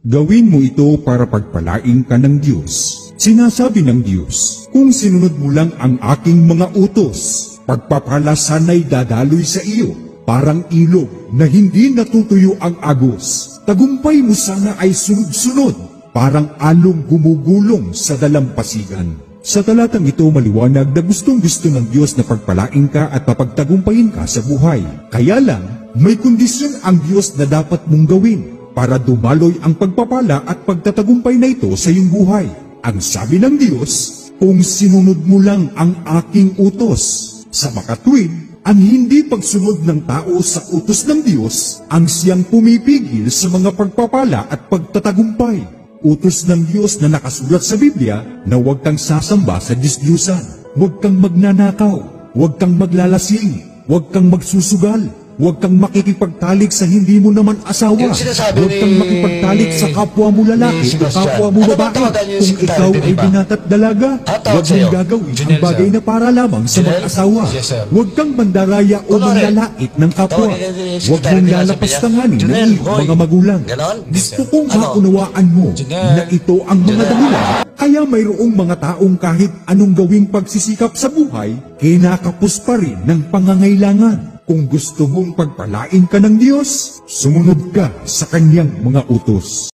Gawin mo ito para pagpalain ka ng Diyos. Sinasabi ng Diyos, kung sinunod mo lang ang aking mga utos, pagpapala sana'y dadaloy sa iyo, parang ilog na hindi natutuyo ang agos. Tagumpay mo sana ay sunod-sunod, parang along gumugulong sa dalampasigan. Sa talatang ito maliwanag na gustong-gusto ng Diyos na pagpalain ka at mapagtagumpayin ka sa buhay. Kaya lang, may kondisyon ang Diyos na dapat mong gawin para dumaloy ang pagpapala at pagtatagumpay na ito sa iyong buhay. Ang sabi ng Diyos, kung sinunod mo lang ang aking utos. Sa makatuwid, ang hindi pagsunod ng tao sa utos ng Diyos ang siyang pumipigil sa mga pagpapala at pagtatagumpay. Utos ng Diyos na nakasulat sa Biblia na huwag kang sasamba sa Diyos-Diyusan, huwag kang magnanakaw, huwag kang maglalasing, huwag kang magsusugal, huwag kang makikipagtalik sa hindi mo naman asawa, huwag kang makipagtalik sa kapwa mo lalaki o kapwa mo babae. Kung ikaw ay binata't dalaga, huwag mong gagawin ang bagay na para lamang sa mag-asawa. Huwag kang mandaraya o manlalait ng kapwa. Huwag mong lalapastanganin ng iyong mga magulang. Gusto kong maunawaan mo na ito ang mga dahilan kaya mayroong mga taong kahit anong gawing pagsisikap sa buhay, kinakapos pa rin ng pangangailangan. Kung gusto mong pagpalain ka ng Diyos, sumunod ka sa kanyang mga utos.